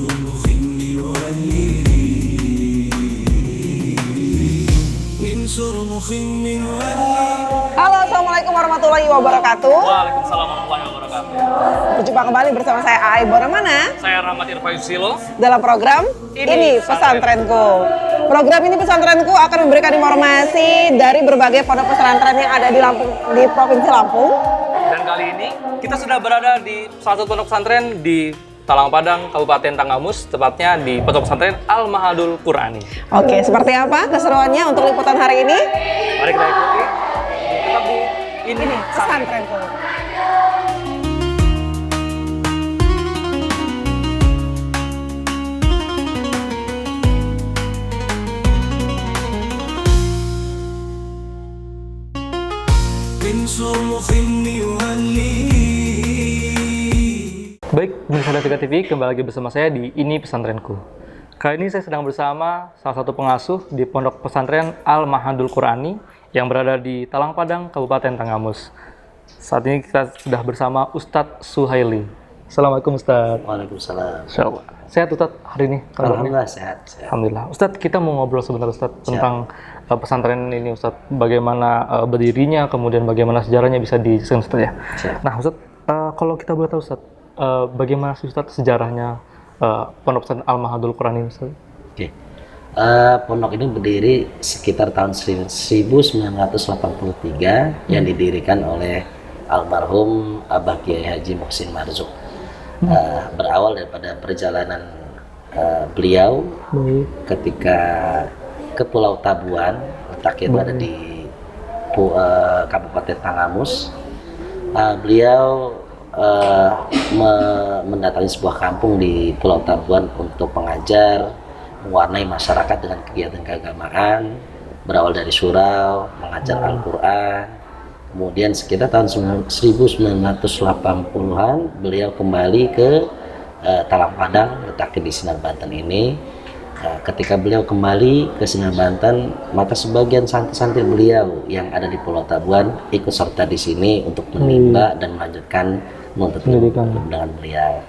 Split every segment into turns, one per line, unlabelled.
Halo, assalamualaikum warahmatullahi wabarakatuh.
Waalaikumsalam warahmatullahi wabarakatuh.
Berjumpa kembali bersama saya Ai Boramana
Saya Rahmat Irfa Yusilo.
dalam program Ini Pesantrenku. Program Ini Pesantrenku akan memberikan informasi dari berbagai pondok pesantren yang ada di Lampung, di Provinsi Lampung.
Dan kali ini kita sudah berada di salah satu pondok pesantren di Talang Padang, Kabupaten Tanggamus, tepatnya di pondok pesantren Al-Mahadul Qur'ani.
Oke, seperti apa keseruannya untuk liputan hari ini?
Mari kita ikuti. Tetap di Ini
Pesantrenku.
Baik, pemirsa Datika TV, kembali lagi bersama saya di Ini Pesantrenku. Kali ini saya sedang bersama salah satu pengasuh di Pondok Pesantren Al-Mahadul Qur'ani yang berada di Talang Padang, Kabupaten Tanggamus. Saat ini kita sudah bersama Ustadz Suhaili. Assalamualaikum Ustadz.
Waalaikumsalam.
Insyaallah. Sehat Ustadz hari ini?
Alhamdulillah sehat.
Alhamdulillah. Ustadz, kita mau ngobrol sebentar Ustadz tentang pesantren ini Ustadz. Bagaimana berdirinya, kemudian bagaimana sejarahnya bisa dijelaskan Ustadz ya.
Siap.
Nah Ustadz, kalau kita boleh tahu Ustadz, bagaimana sih Ustadz sejarahnya Pondok Pesantren Al-Mahadul Qur'ani Ustadz?
Oke. Pondok ini berdiri sekitar tahun 1983 yang didirikan oleh almarhum Abah Kiai Haji Muhsin Marzuk. Berawal daripada perjalanan beliau ketika ke Pulau Tabuan, letaknya ada di Kabupaten Tanggamus. Beliau mendatangi sebuah kampung di Pulau Tabuan untuk mengajar, mewarnai masyarakat dengan kegiatan keagamaan, berawal dari surau, mengajar Al-Quran. Kemudian sekitar tahun 1980-an beliau kembali ke Talang Padang, letaknya di Sinar Banten ini. Ketika beliau kembali ke Sinar Banten, maka sebagian santri-santri beliau yang ada di Pulau Tabuan ikut serta di sini untuk menimba dan melanjutkan menuntut ilmu dengan beliau.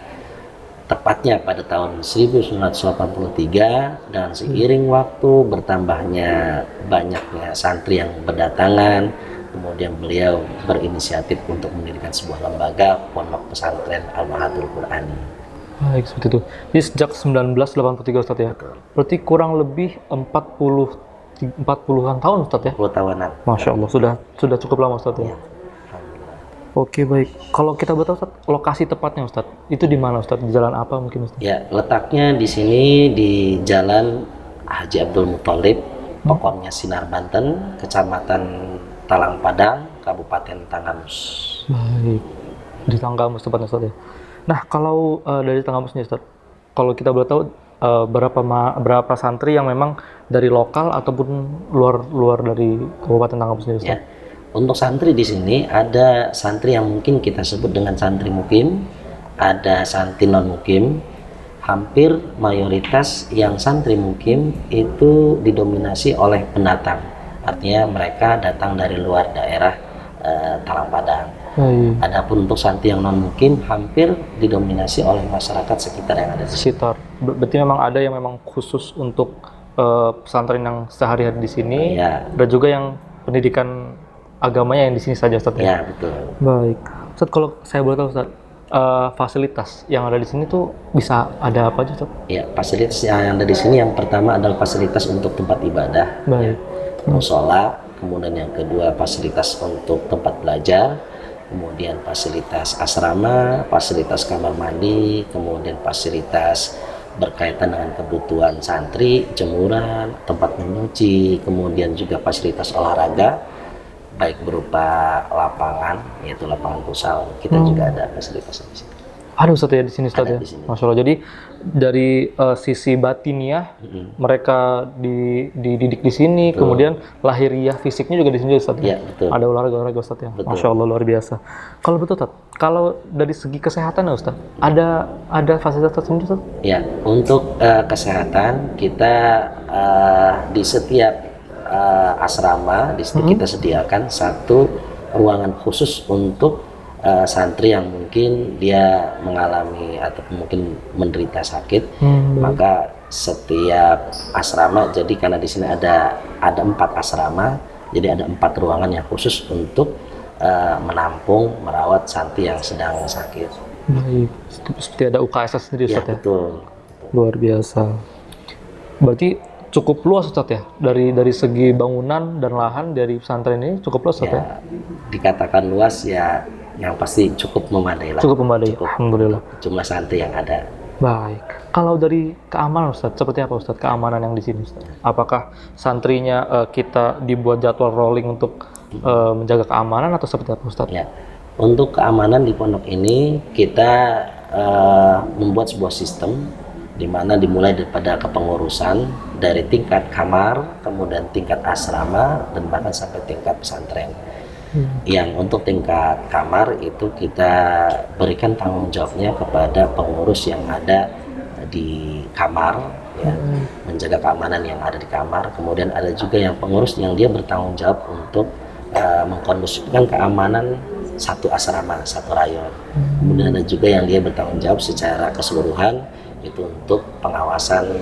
Tepatnya pada tahun 1983, dengan seiring waktu bertambahnya banyaknya santri yang berdatangan, kemudian beliau berinisiatif untuk mendirikan sebuah lembaga Pondok Pesantren Al-Mahadul Qur'ani.
Baik, seperti itu. Jadi sejak 1983 Ustadz ya?
Betul.
Berarti kurang lebih 40-an tahun Ustadz ya?
10 tahunan.
Masya Allah, sudah cukup lama Ustadz ya?
Ya. Alhamdulillah.
Oke, baik. Kalau kita boleh tahu Ustadz, lokasi tepatnya Ustadz, itu di mana Ustadz? Di jalan apa mungkin Ustadz?
Ya, letaknya di sini di Jalan Haji Abdul Muthalib, pokoknya Sinar Banten, Kecamatan Talang Padang, Kabupaten Tanggamus.
Baik. Di Tanggamus tepatnya Ustadz ya? Nah, kalau dari Tanggamusnya Ustadz, kalau kita boleh tahu berapa santri yang memang dari lokal ataupun luar dari Kabupaten Tanggamusnya Ustadz?
Ya. Untuk santri di sini ada santri yang mungkin kita sebut dengan santri mukim, ada santri non mukim. Hampir mayoritas yang santri mukim itu didominasi oleh pendatang. Artinya mereka datang dari luar daerah Talang Padang. Adapun untuk santri yang non mukim hampir didominasi oleh masyarakat sekitar yang ada di sini.
Sekitar. Berarti memang ada yang memang khusus untuk pesantren yang sehari-hari di sini,
Ya.
dan juga yang pendidikan agamanya yang di sini saja Ustadz ya?
Ya, betul.
Baik. Ustadz, kalau saya boleh tahu Ustadz, fasilitas yang ada di sini tuh bisa ada apa aja Ustadz?
Ya, fasilitas yang ada di sini yang pertama adalah fasilitas untuk tempat ibadah.
Baik.
Musola, kemudian yang kedua fasilitas untuk tempat belajar, kemudian fasilitas asrama, fasilitas kamar mandi, kemudian fasilitas berkaitan dengan kebutuhan santri, jemuran, tempat mencuci, kemudian juga fasilitas olahraga, baik berupa lapangan, yaitu lapangan futsal, kita juga ada fasilitas di sini.
Ada Ustadz ya di sini Ustadz
Ada
ya?
di sini.
Masya Allah. Jadi dari sisi batiniah mereka dididik di sini, kemudian lahiriah fisiknya juga di sini Ustadz ya?
Ya, betul.
Ada olahraga Ustadz ya?
Betul.
Masya Allah, luar biasa. Kalau betul Ustadz, kalau dari segi kesehatan ya Ustadz, ada fasilitas tersendiri Ustadz?
Ya, untuk kesehatan kita di setiap asrama kita sediakan satu ruangan khusus untuk santri yang mungkin dia mengalami atau mungkin menderita sakit,
Hmm.
maka setiap asrama, jadi karena di sini ada 4 asrama, jadi ada 4 ruangan yang khusus untuk menampung merawat santri yang sedang sakit.
Baik. Seperti ada UKSS sendiri
Ya
Ustadz ya.
betul.
Luar biasa. Berarti cukup luas Ustadz ya, dari segi bangunan dan lahan dari pesantren ini cukup luas Ustadz ya.
Ya, dikatakan luas ya, yang pasti cukup memadai lah.
Cukup memadai.
Cukup.
Alhamdulillah.
Jumlah santri yang ada.
Baik. Kalau dari keamanan Ustadz, seperti apa Ustadz keamanan yang di sini Ustadz? Apakah santrinya kita dibuat jadwal rolling untuk menjaga keamanan atau seperti apa Ustadz?
Ya, untuk keamanan di pondok ini kita membuat sebuah sistem di mana dimulai daripada kepengurusan dari tingkat kamar, kemudian tingkat asrama, dan bahkan sampai tingkat pesantren. Yang untuk tingkat kamar itu kita berikan tanggung jawabnya kepada pengurus yang ada di kamar, ya, menjaga keamanan yang ada di kamar. Kemudian ada juga yang pengurus yang dia bertanggung jawab untuk mengkondusifkan keamanan satu asrama, satu rayon. Kemudian ada juga yang dia bertanggung jawab secara keseluruhan itu untuk pengawasan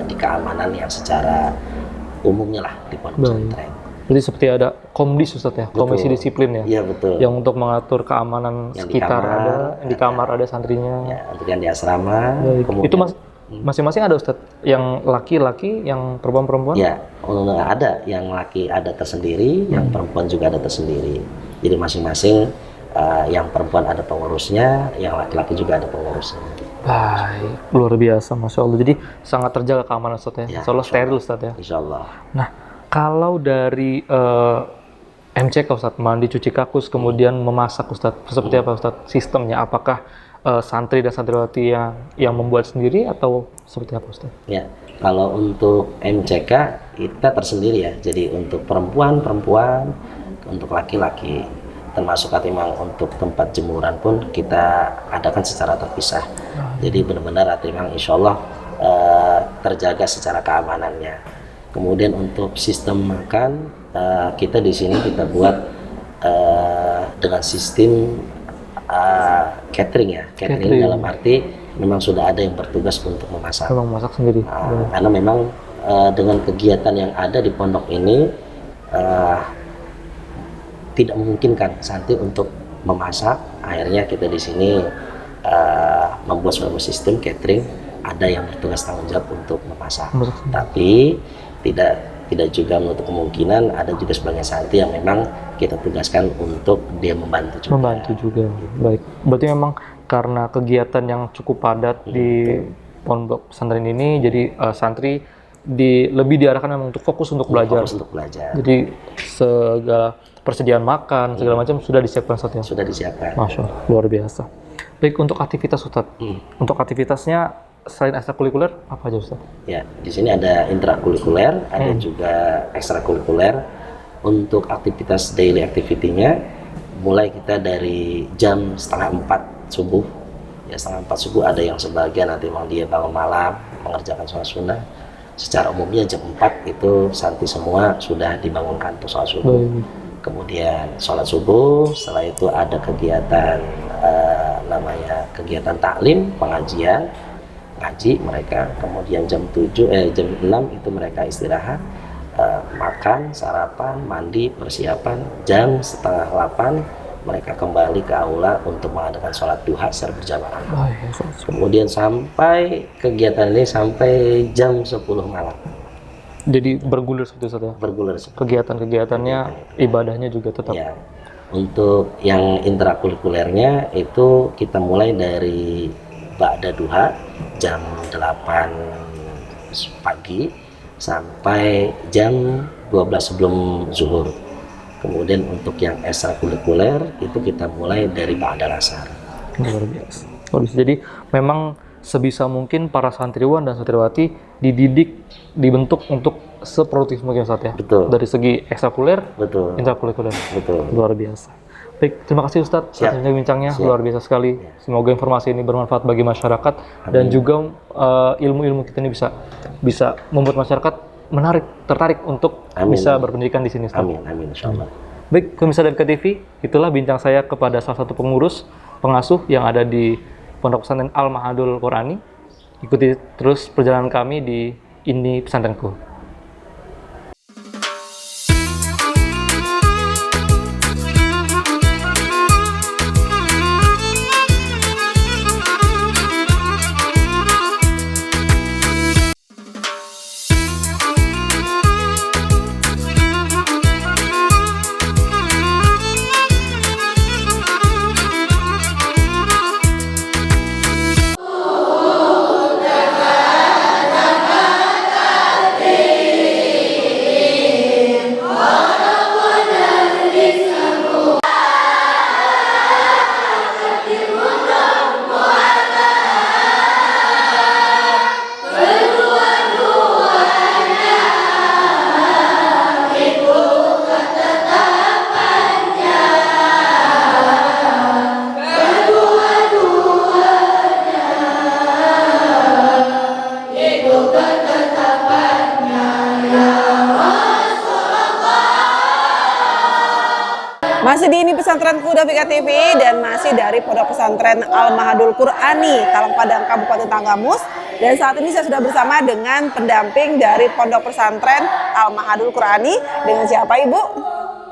di keamanan yang secara umumnya lah di pondok pesantren.
Berarti seperti ada komdis Ustadz ya, komisi
Betul.
disiplin ya,
Iya betul.
yang untuk mengatur keamanan
Yang di
sekitar
kamar,
ada, di kamar ada santrinya.
Ya, untuk yang di asrama.
Baik.
Kemudian,
Itu masing-masing ada Ustadz, yang laki-laki, yang perempuan-perempuan?
ya, ada yang laki ada tersendiri, yang perempuan juga ada tersendiri. Jadi masing-masing yang perempuan ada pengurusnya, yang laki-laki juga ada pengurusnya.
Baik, luar biasa, Masya Allah. Jadi sangat terjaga keamanan Ustadz ya,
Ya,
insya Allah steril Ustadz ya.
Insya Allah.
Nah, kalau dari MCK Ustadz, mandi cuci kakus, kemudian memasak Ustadz, seperti apa Ustadz sistemnya? Apakah santri dan santriwati yang membuat sendiri atau seperti apa Ustadz?
Ya, kalau untuk MCK kita tersendiri ya. Jadi untuk perempuan, untuk laki-laki, termasuk memang untuk tempat jemuran pun kita adakan secara terpisah. Jadi benar-benar memang insya Allah terjaga secara keamanannya. Kemudian untuk sistem makan kita di sini kita buat dengan sistem catering ya. Catering dalam arti memang sudah ada yang bertugas untuk memasak.
Memang masak sendiri.
Karena memang dengan kegiatan yang ada di pondok ini tidak memungkinkan santri untuk memasak. Akhirnya kita di sini membuat suatu sistem catering, ada yang bertugas tanggung jawab untuk memasak. Tapi tidak juga menutup kemungkinan ada juga sebagian santri yang memang kita tugaskan untuk dia membantu juga.
Membantu juga. Baik. Berarti memang karena kegiatan yang cukup padat di pondok pesantren ini, jadi santri lebih diarahkan memang untuk fokus untuk belajar.
Fokus untuk belajar.
Jadi segala persediaan makan segala macam sudah disiapkan Ustadz ya.
Sudah disiapkan.
Masya Allah, luar biasa. Baik, untuk aktivitas Ustadz, untuk aktivitasnya selain ekstrakurikuler apa aja Ustadz?
Ya, di sini ada intrakurikuler, ada juga ekstrakurikuler. Untuk aktivitas daily activity-nya, mulai kita dari jam 3:30 subuh. Ya, 3:30 subuh ada yang sebagian nanti memang dia bangun malam mengerjakan sholat sunnah. Secara umumnya jam 4 itu santri semua sudah dibangunkan untuk sholat subuh. Kemudian sholat subuh, setelah itu ada kegiatan namanya kegiatan taklim, pengajian, ngaji mereka. Kemudian jam 6 itu mereka istirahat, makan, sarapan, mandi, persiapan. Jam 7:30 mereka kembali ke aula untuk mengadakan sholat duha secara berjamaah. Kemudian sampai kegiatan ini sampai jam 10 malam.
Jadi bergulir seperti itu Ustadz ya?
Bergulir.
Kegiatan-kegiatannya, ibadahnya juga tetap.
Ya. Untuk yang intrakurikulernya itu kita mulai dari ba'da duha jam 8 pagi sampai jam 12 sebelum zuhur. Kemudian untuk yang ekstrakurikuler itu kita mulai dari ba'da asar.
Luar biasa. Jadi memang sebisa mungkin para santriwan dan santriwati dibentuk untuk seproduktif mungkin Ustadz ya.
Betul.
Dari segi ekstrakurikuler,
Betul.
intrakurikuler.
Betul.
Luar biasa. Baik, terima kasih Ustadz atas bincangnya, luar biasa sekali. Semoga informasi ini bermanfaat bagi masyarakat. Dan juga ilmu-ilmu kita ini bisa membuat masyarakat tertarik untuk bisa berpendidikan di sini Ustadz.
Amin, insyaallah.
Baik, pemirsa dan KTV, itulah bincang saya kepada salah satu pengurus, pengasuh yang ada di Pondok Pesantren Al-Mahadul Qurani. Ikuti terus perjalanan kami di Ini Pesantrenku.
Masih di Ini Pesantrenku Dafika TV dan masih dari Pondok Pesantren Al-Mahadul Qurani, Talang Padang, Kabupaten Tanggamus. Dan saat ini saya sudah bersama dengan pendamping dari Pondok Pesantren Al-Mahadul Qurani. Dengan siapa, Ibu?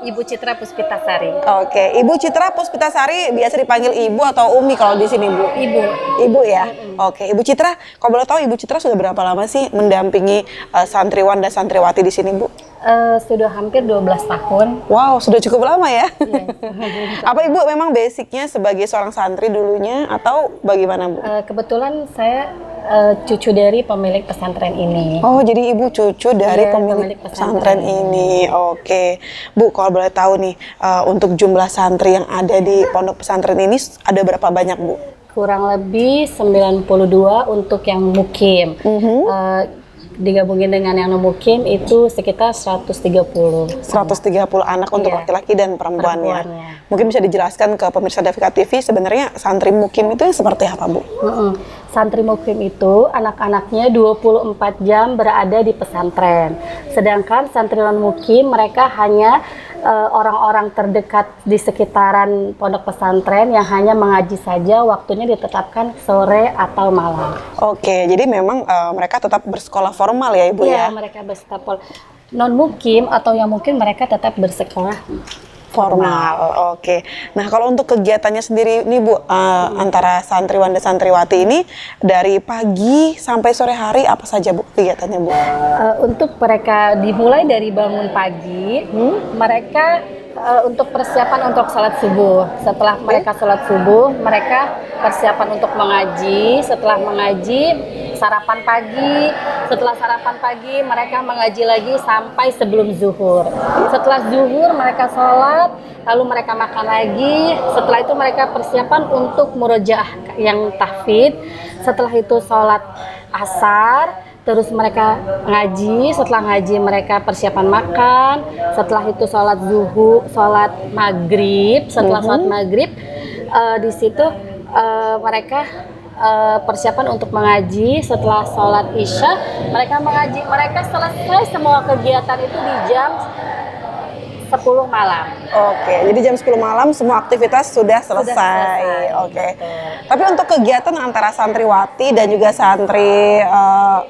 Ibu Citra Puspitasari.
Oke, Ibu Citra Puspitasari biasa dipanggil Ibu atau Umi kalau di sini, Bu?
Ibu.
Ibu ya? Oke, Ibu Citra, kalau boleh tahu Ibu Citra sudah berapa lama sih mendampingi santriwan dan santriwati di sini, Bu?
Sudah hampir 12 tahun.
Wow, sudah cukup lama ya?
Iya.
Apa Ibu memang basicnya sebagai seorang santri dulunya atau bagaimana, Bu?
Kebetulan saya cucu dari pemilik pesantren ini.
Oh, jadi Ibu cucu dari
Iya,
pemilik
pemilik
pesantren
pesantren.
ini. Oke. Bu, kalau boleh tahu nih, untuk jumlah santri yang ada di pondok pesantren ini ada berapa banyak, Bu?
Kurang lebih 92 untuk yang mukim. Digabungin dengan yang non-mukim itu sekitar 130.
130 anak untuk
Iya.
laki-laki dan perempuan ya.
Perempuannya.
Mungkin bisa dijelaskan ke pemirsa Dafika TV sebenarnya santri mukim itu seperti apa, Bu?
Santri mukim itu anak-anaknya 24 jam berada di pesantren. Sedangkan santri non-mukim mereka hanya orang-orang terdekat di sekitaran pondok pesantren yang hanya mengaji saja, waktunya ditetapkan sore atau malam.
Oke, jadi memang mereka tetap bersekolah formal ya, Ibu ya?
Iya, mereka bersekolah non-mukim atau yang mungkin mereka tetap bersekolah
Formal, oke. Nah, kalau untuk kegiatannya sendiri nih, Bu, antara santriwan dan santriwati ini dari pagi sampai sore hari apa saja, Bu, kegiatannya, Bu?
Untuk mereka dimulai dari bangun pagi, mereka untuk persiapan untuk sholat subuh. Setelah mereka sholat subuh, mereka persiapan untuk mengaji. Setelah mengaji, sarapan pagi. Setelah sarapan pagi, mereka mengaji lagi sampai sebelum zuhur. Setelah zuhur, mereka sholat, lalu mereka makan lagi. Setelah itu mereka persiapan untuk murojaah yang tahfidz. Setelah itu sholat asar. Terus mereka ngaji, setelah ngaji mereka persiapan makan, setelah itu sholat zuhur, sholat maghrib, setelah sholat maghrib di situ mereka persiapan untuk mengaji. Setelah sholat isya mereka mengaji, mereka selesai semua kegiatan itu di jam 10 malam.
Oke, jadi jam 10 malam semua aktivitas sudah selesai.
selesai.
Oke. Tapi untuk kegiatan antara santriwati dan juga santri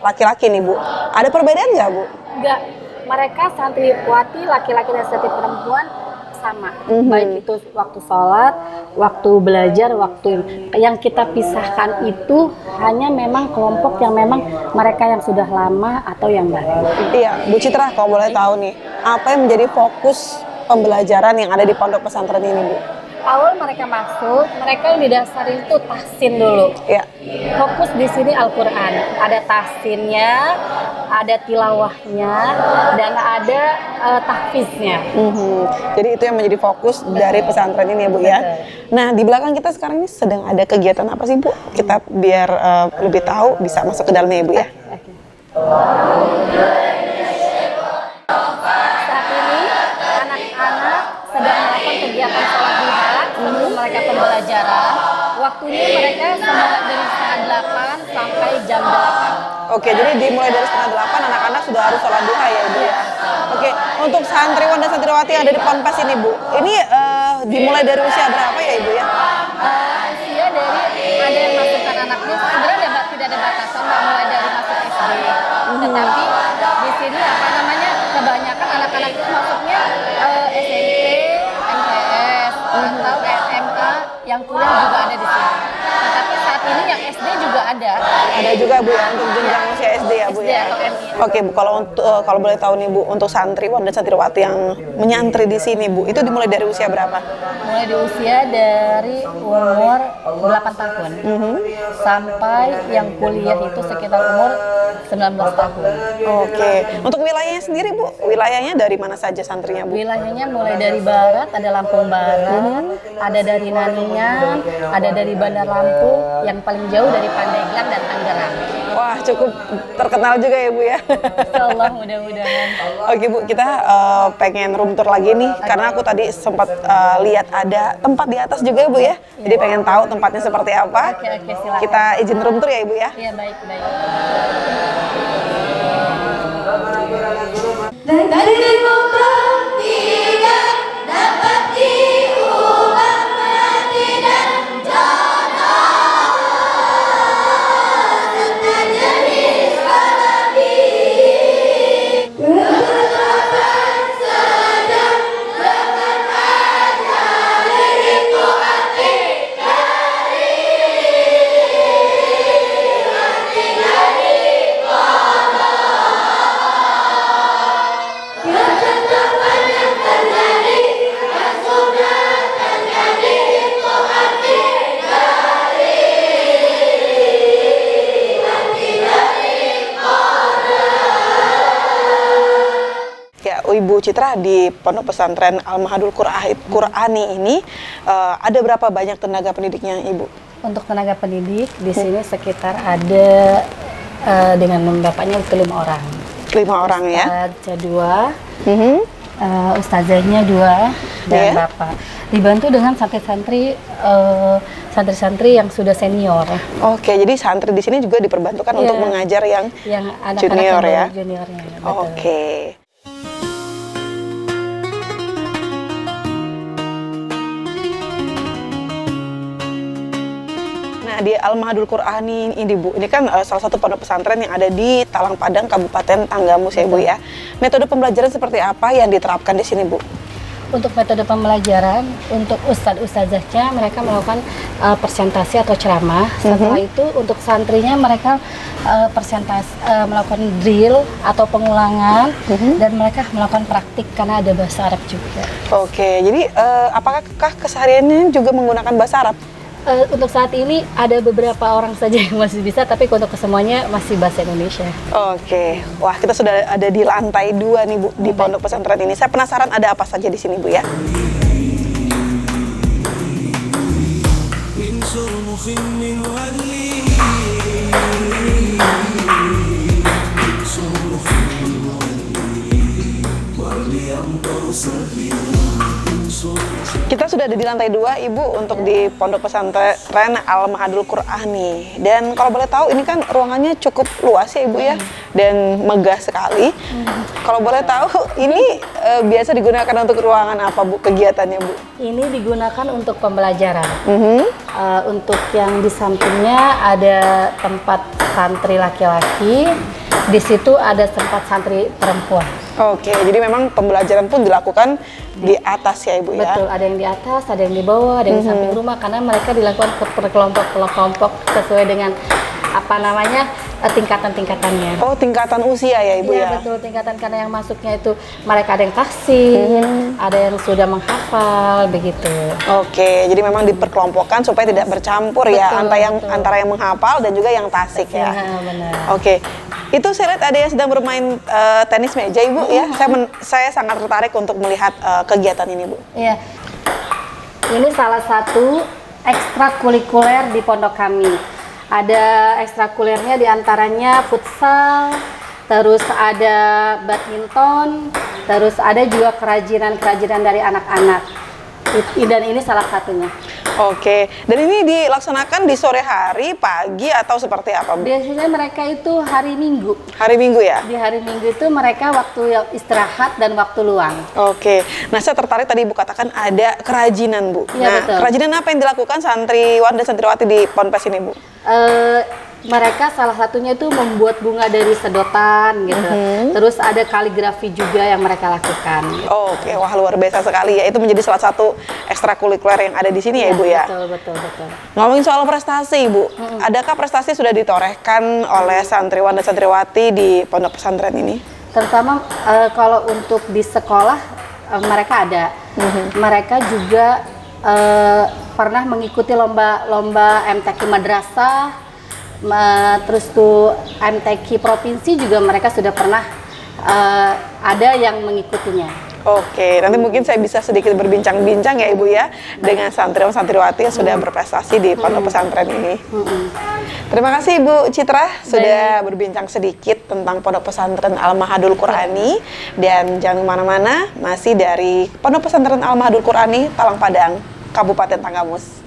laki-laki nih, Bu, ada perbedaan nggak, Bu?
Enggak, mereka santriwati laki-laki dan santri perempuan sama. Baik itu waktu sholat, waktu belajar, waktu yang kita pisahkan itu hanya memang kelompok yang memang mereka yang sudah lama atau yang baru.
Iya, Bu Citra, kalau boleh tahu nih, apa yang menjadi fokus pembelajaran yang ada di pondok pesantren ini, Bu?
Awal mereka masuk, mereka yang didasarin itu tahsin dulu.
Ya.
Fokus di sini Al-Quran, ada tahsinnya, ada tilawahnya, dan ada tahfiznya.
Jadi itu yang menjadi fokus dari pesantren ini ya, Bu ya. Nah, di belakang kita sekarang ini sedang ada kegiatan apa sih, Bu? Kita biar lebih tahu bisa masuk ke dalamnya ya, Bu ya.
Saat ini anak-anak sedang melakukan kegiatan sholat duha sebelum mereka pembelajaran. Waktunya mereka semula dari setengah 8 sampai jam 8.
Oke, jadi dimulai dari setengah 8 anak-anak sudah harus sholat duha ya, Bu ya. Oke, untuk santriwan dan santriwati yang ada di Ponpes ini Bu, ini dimulai dari usia berapa ya Ibu ya?
Usia dari ada yang masukkan anaknya sebenarnya tidak ada batasan Mbak, mulai dari masuk SD. Tetapi di sini apa namanya kebanyakan anak-anak itu masuknya SMP, MTS atau SMA, yang kuliah juga ada di sini. Tetapi saat ini yang SD juga ada.
Ada juga Bu ya untuk jenjang usia SD ya Bu
SD
ya.
atau MI.
Oke Bu, kalau boleh tahu nih Bu, untuk santriwan dan santriwati yang menyantri di sini Bu, itu dimulai dari usia berapa?
Mulai di usia dari umur 8 tahun sampai yang kuliah itu sekitar umur 19 tahun.
Oke, untuk wilayahnya sendiri Bu, wilayahnya dari mana saja santrinya Bu?
Wilayahnya mulai dari barat, ada Lampung Barat, ada dari Naningan, ada dari Bandar Lampung, yang paling jauh dari Pandeglang dan Tangerang.
Wah, cukup terkenal juga ya Bu ya.
Insyaallah mudah-mudahan.
Oke Bu, kita pengen room tour lagi nih, karena aku tadi sempat lihat ada tempat di atas juga ya Bu ya. Jadi pengen tahu tempatnya seperti apa.
Oke, silakan.
Kita izin room tour ya Ibu ya.
Iya, baik.
Dari bukan tidak dapat diubah menjadi dan jodoh serta jenis alami berkata sedang dengan aja liriku hati dari yang tentang yang terjadi, yang sudah terjadi itu hati dari
Ya, Ibu Citra, di Pondok Pesantren Al-Mahadul Qur'ani ini ada berapa banyak tenaga pendidiknya Ibu?
Untuk tenaga pendidik di sini sekitar ada dengan bapaknya itu 5 orang.
5 orang ya?
Ustazah 2, ustazahnya 2, dan
Iya.
bapak. Dibantu dengan santri-santri yang sudah senior.
Oke, jadi santri di sini juga diperbantukan
Iya.
untuk mengajar yang
Anak-anak
junior ya?
juniornya. Betul.
Oke. Nah, di Al-Mahadul Qur'ani ini Bu, ini kan salah satu pondok pesantren yang ada di Talang Padang, Kabupaten Tanggamus ya Bu ya. Metode pembelajaran seperti apa yang diterapkan di sini Bu?
Untuk metode pembelajaran, untuk ustadz-ustazahnya mereka melakukan presentasi atau ceramah. Setelah itu untuk santrinya mereka melakukan drill atau pengulangan, dan mereka melakukan praktik karena ada bahasa Arab juga.
Oke, jadi apakah kesehariannya juga menggunakan bahasa Arab?
Untuk saat ini ada beberapa orang saja yang masih bisa, tapi untuk kesemuanya masih bahasa Indonesia.
Oke, wah kita sudah ada di lantai 2 nih Bu, di pondok pesantren ini. Saya penasaran ada apa saja di sini Bu ya. Kita sudah ada di lantai 2 Ibu untuk di Pondok Pesantren Al-Mahadul Qur'ani. Dan kalau boleh tahu ini kan ruangannya cukup luas ya Ibu ya, dan megah sekali. Kalau boleh tahu ini biasa digunakan untuk ruangan apa Bu, kegiatannya Bu?
Ini digunakan untuk pembelajaran. Untuk yang di sampingnya ada tempat santri laki-laki, di situ ada tempat santri perempuan.
Oke, jadi memang pembelajaran pun dilakukan di atas ya Ibu ya?
Betul, ada yang di atas, ada yang di bawah, ada yang di samping rumah, karena mereka dilakukan per kelompok sesuai dengan apa namanya tingkatan-tingkatannya.
Oh, tingkatan usia ya Ibu
Iya,
ya?
betul, tingkatan, karena yang masuknya itu mereka ada yang tahsin, ada yang sudah menghafal, begitu.
Oke, jadi memang diperkelompokkan supaya tidak bercampur ya
Betul.
antara yang menghafal dan juga yang tasik ya.
Iya, benar.
Oke, itu saya lihat ada yang sedang bermain tenis meja Ibu ya. Saya sangat tertarik untuk melihat kegiatan ini Bu.
Iya. Ini salah satu ekstrakurikuler di pondok kami. Ada ekstrakurikulernya diantaranya futsal, terus ada badminton, terus ada juga kerajinan dari anak-anak. Dan ini salah satunya.
Oke, dan ini dilaksanakan di sore hari, pagi, atau seperti apa, Bu?
Biasanya mereka itu hari Minggu.
Hari Minggu ya?
Di hari Minggu itu mereka waktu yang istirahat dan waktu luang.
Oke, nah saya tertarik tadi Ibu katakan ada kerajinan, Bu.
Iya,
Nah,
betul.
kerajinan apa yang dilakukan santriwan dan santriwati di Ponpes ini, Bu?
Mereka salah satunya itu membuat bunga dari sedotan gitu. Terus ada kaligrafi juga yang mereka lakukan.
Oke, wah luar biasa sekali ya. Itu menjadi salah satu ekstrakurikuler yang ada di sini ya, Ibu ya?
Betul.
Ngomongin soal prestasi, Ibu. Adakah prestasi sudah ditorehkan oleh santriwan dan santriwati di pondok pesantren ini?
Terutama kalau untuk di sekolah mereka ada. Mereka juga pernah mengikuti lomba MTQ madrasah, terus tuh MTQ provinsi juga mereka sudah pernah ada yang mengikutinya.
Oke, nanti mungkin saya bisa sedikit berbincang-bincang ya Ibu ya dengan santriwan santriwati yang sudah berprestasi di pondok pesantren ini. Terima kasih Ibu Citra sudah berbincang sedikit tentang pondok pesantren Al-Mahadul Qur'ani, dan jangan kemana-mana, masih dari pondok pesantren Al-Mahadul Qur'ani Talang Padang, Kabupaten Tanggamus.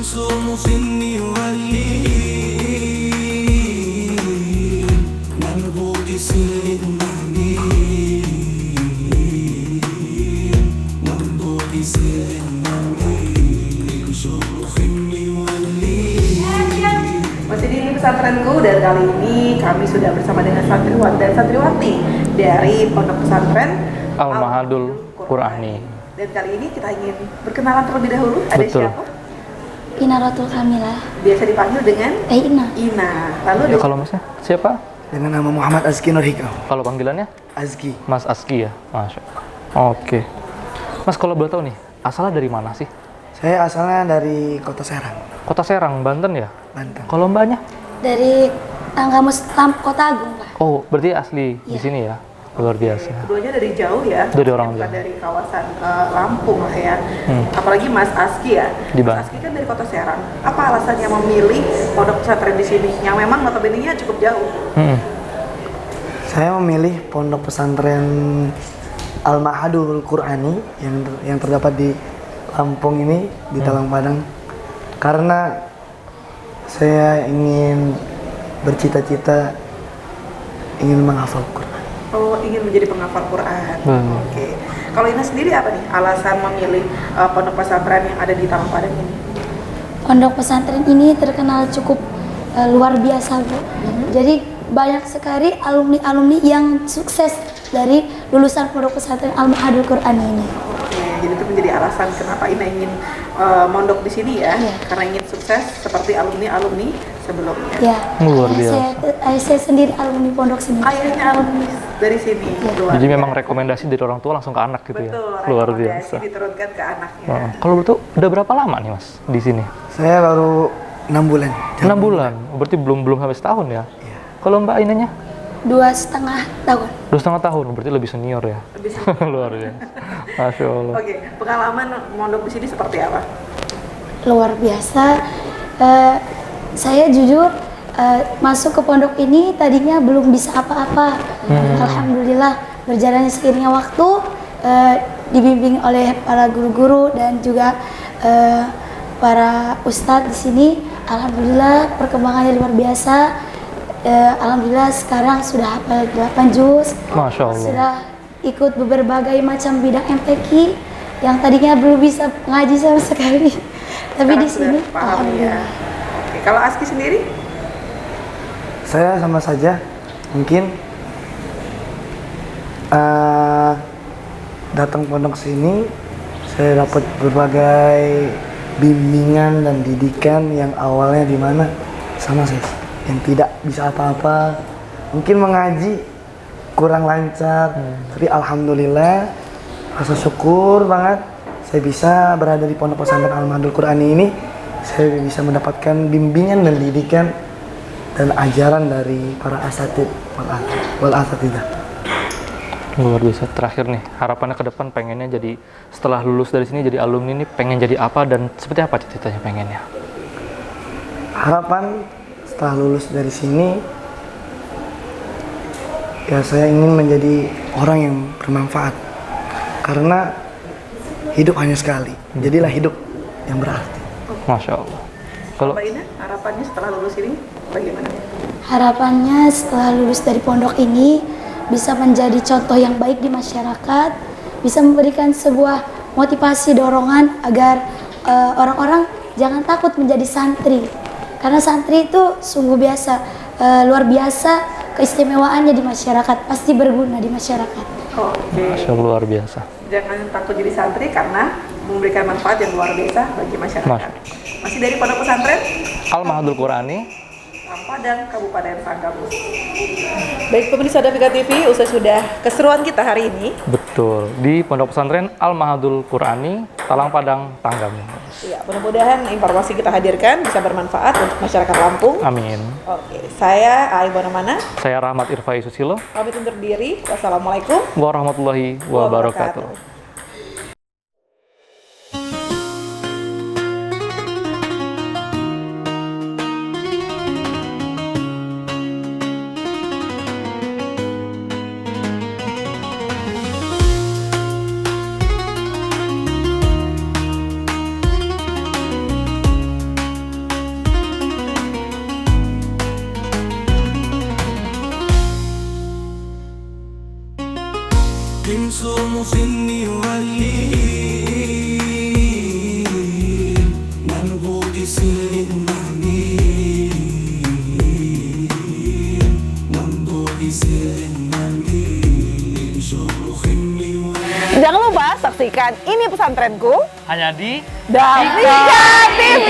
Somos inni wali Narbudi silindani Narbudi silindani Somos inni wali.
Masih di pesantrenku, dan kali ini kami sudah bersama dengan santriwan dan santriwati dari pondok pesantren
Al-Mahadul Qur'ani.
Dan kali ini kita ingin berkenalan terlebih dahulu. Ada
Betul.
siapa?
Inaratul Kamilah.
Biasa dipanggil dengan
Ina.
Ina. Lalu
Ya, kalau masnya siapa?
Dengan nama Muhammad Azki Nur Hikam.
Kalau panggilannya
Azki.
Mas Aski ya? Masya Allah. Oke. Mas, kalau boleh tahu nih, asalnya dari mana sih?
Saya asalnya dari Kota Serang,
Kota Serang, Banten ya?
Banten.
Kalau mbaknya?
Dari Tanggamus Kota Agung, Pak.
Oh, berarti asli di sini ya? Luar biasa.
keduanya dari jauh ya.
Dari orang
Bukan
jauh.
dari kawasan Lampung lah ya. Apalagi Mas Aski ya.
Di
Mas
Banten.
Aski kan dari Kota Serang. Apa alasannya memilih pondok pesantren di sini? Yang memang notabene-nya cukup jauh.
Saya memilih pondok pesantren Al-Mahadul Qur'ani yang terdapat di Lampung ini, di Talang Padang, karena saya ingin bercita-cita ingin menghafal Quran.
Oh, ingin menjadi penghafal Quran. Oke. Kalau Ina sendiri apa nih alasan memilih pondok pesantren yang ada di Talang Padang ini?
Pondok pesantren ini terkenal cukup luar biasa, Bu. Jadi banyak sekali alumni-alumni yang sukses dari lulusan pondok pesantren Al-Mahadul Qur'ani ini.
Oke, jadi itu menjadi alasan kenapa Ina ingin mondok di sini ya,
Iya.
karena ingin sukses seperti alumni-alumni sebelumnya.
Ya.
Luar
Saya sendiri alumni pondok sini.
Ayahnya alumni dari sini. Luar
Jadi memang
biasa.
rekomendasi dari orang tua langsung ke anak gitu ya?
Betul,
Luar
rekomendasi
biasa.
diturunkan ke anaknya.
Kalau betul, udah berapa lama nih Mas di sini?
Saya baru 6 bulan.
6 bulan, berarti belum sampai setahun ya? Kalau Mbak Inanya?
2,5 tahun.
2,5 tahun, berarti lebih senior ya?
Lebih senior.
Luar biasa. Masya Allah.
Oke, pengalaman mondok di sini seperti apa?
Luar biasa. Saya jujur masuk ke pondok ini tadinya belum bisa apa-apa. Alhamdulillah berjalannya seiringnya waktu, dibimbing oleh para guru-guru dan juga para ustadz di sini. Alhamdulillah perkembangannya luar biasa. Alhamdulillah sekarang sudah hafal 8 juz.
Masya Allah.
Sudah ikut berbagai macam bidang MTQ yang tadinya belum bisa ngaji sama sekali. Tapi
Sekarang
di sini
sudah paham ya.
alhamdulillah.
Oke, kalau Aski sendiri?
saya sama saja mungkin datang pondok sini saya dapat berbagai bimbingan dan didikan yang awalnya di mana sama saya yang tidak bisa apa-apa, mungkin mengaji kurang lancar, tapi alhamdulillah rasa syukur banget saya bisa berada di pondok pesantren Al-Mahadul Qur'ani ini. Saya bisa mendapatkan bimbingan dan didikan dan ajaran dari para asatid wal asatidah.
Luar biasa. Terakhir nih, harapannya ke depan pengennya jadi setelah lulus dari sini jadi alumni ini pengen jadi apa dan seperti apa cita-citanya pengennya?
Harapan setelah lulus dari sini ya saya ingin menjadi orang yang bermanfaat karena hidup hanya sekali. Jadilah hidup yang berarti.
Masya Allah. Kalau
Mbak Ina, harapannya setelah lulus ini bagaimana?
Harapannya setelah lulus dari pondok ini bisa menjadi contoh yang baik di masyarakat, bisa memberikan sebuah motivasi dorongan agar orang-orang jangan takut menjadi santri. Karena santri itu sungguh biasa, luar biasa keistimewaannya di masyarakat, pasti berguna di masyarakat.
Oke.
Masya Allah, luar biasa.
Jangan takut jadi santri karena memberikan manfaat yang luar biasa bagi masyarakat. Masih dari Pondok Pesantren
Al-Mahadul Qur'ani,
Padang, Kabupaten Tanggamus. Baik pemirsa Dafika TV, usai sudah keseruan kita hari ini.
betul, di Pondok Pesantren Al-Mahadul Qur'ani, Talang Padang, Tanggamus.
Ya, mudah-mudahan informasi kita hadirkan bisa bermanfaat untuk masyarakat Lampung.
Amin.
Oke, saya Ali Bonamana,
Saya Rahmat Irfai Susilo.
pamit undur diri. Wassalamualaikum
Warahmatullahi wabarakatuh.
Insomma finni wali Nalbudi silin mani Nalbudi silin mani Insomma finni wali
Jangan lupa saksikan Ini Pesantrenku
Hanya di
Dafika TV.